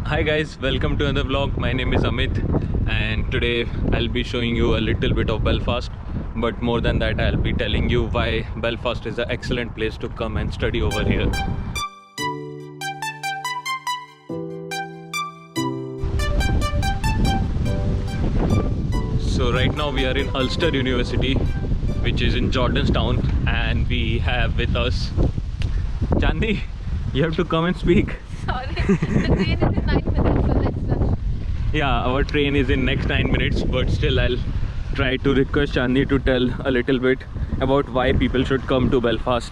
Hi guys, welcome to another vlog. My name is Amit and today I'll be showing you a little bit of Belfast, but more than that I'll be telling you why Belfast is an excellent place to come and study over here. So right now we are in Ulster University, which is in Jordanstown, and we have with us Chandi. You have to come and speak. Sorry, the train is in 9 minutes, so let's rush. Yeah, our train is in next 9 minutes, but still I'll try to request Chandi to tell a little bit about why people should come to Belfast.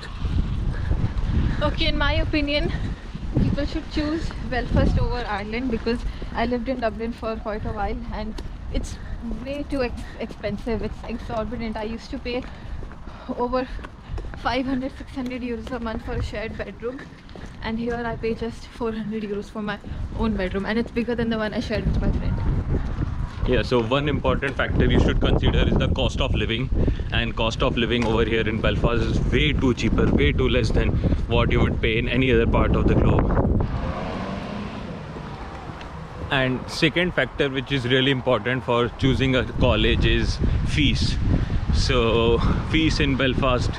Okay, in my opinion, people should choose Belfast over Ireland because I lived in Dublin for quite a while and it's way too expensive. It's exorbitant. I used to pay over 500-600 euros a month for a shared bedroom, and here I pay just 400 euros for my own bedroom, and it's bigger than the one I shared with my friend. Yeah, so one important factor you should consider is the cost of living, and cost of living over here in Belfast is way too cheaper, way too less than what you would pay in any other part of the globe. And second factor which is really important for choosing a college is fees. So fees in Belfast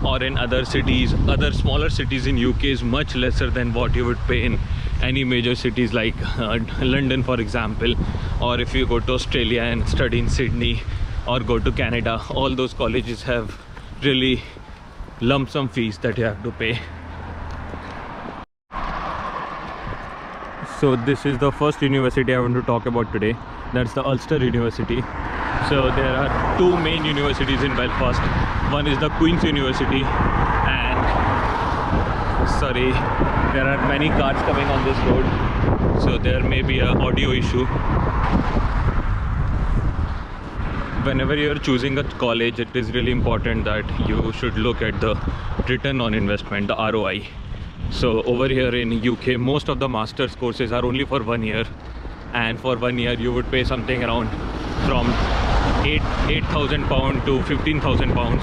or in other cities, other smaller cities in UK is much lesser than what you would pay in any major cities like London, for example, or if you go to Australia and study in Sydney or go to Canada. All those colleges have really lump sum fees that you have to pay. So this is the first university I want to talk about today. That's the Ulster University. So there are two main universities in Belfast. One is the Queen's University, and sorry, there are many cars coming on this road, so there may be an audio issue. Whenever you're choosing a college, it is really important that you should look at the return on investment, the ROI. So over here in UK, most of the master's courses are only for 1 year, and for 1 year you would pay something around from £8,000 to £15,000,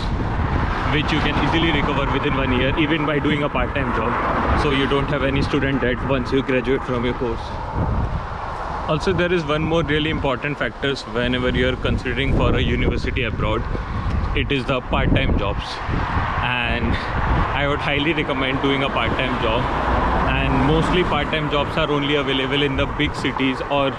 which you can easily recover within 1 year, even by doing a part-time job. So you don't have any student debt once you graduate from your course. Also, there is one more really important factor whenever you are considering for a university abroad. It is the part-time jobs, and I would highly recommend doing a part-time job. And mostly part-time jobs are only available in the big cities or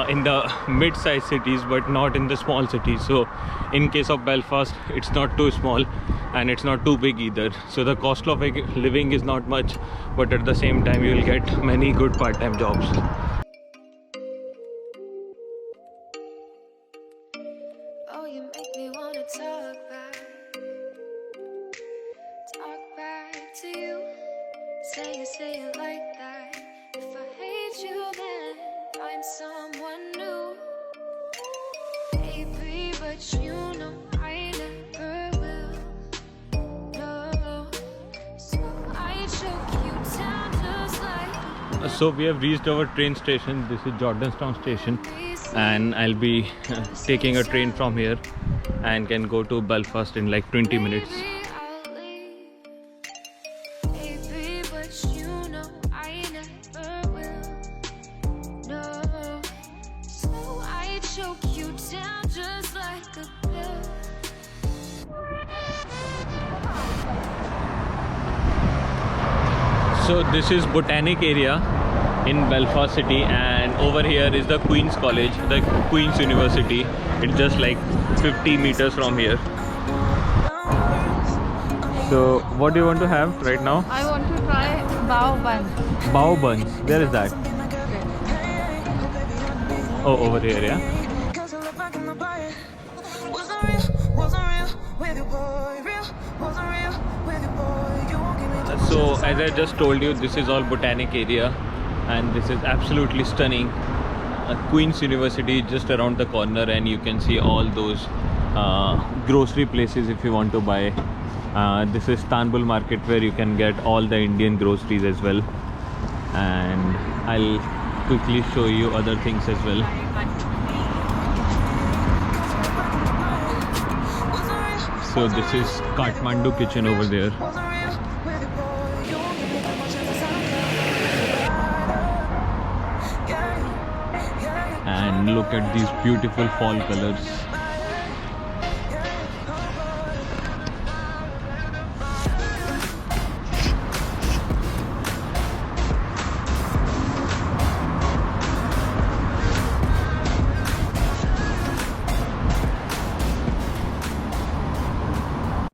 in the mid-sized cities, but not in the small cities. So in case of Belfast, it's not too small and it's not too big either, so the cost of living is not much, but at the same time you will get many good part-time jobs. Oh, you make me wanna talk back to you. Say it like that. If I hate you, then find someone new. Baby, but you know I never will. No, so I choke you down just like. So we have reached our train station. This is Jordanstown station, and I'll be taking a train from here and can go to Belfast in like 20 minutes. So this is Botanic area in Belfast city, and over here is the Queen's College, the Queen's University. It's just like 50 meters from here. So what do you want to have right now? I want to try bao buns. Bao buns. Where is that? Oh, over here, yeah. So as I just told you, this is all Botanic area, and this is absolutely stunning. Queen's University just around the corner, and you can see all those grocery places if you want to buy. This is Istanbul market, where you can get all the Indian groceries as well, and I'll quickly show you other things as well. So this is Kathmandu kitchen over there. and look at these beautiful fall colors.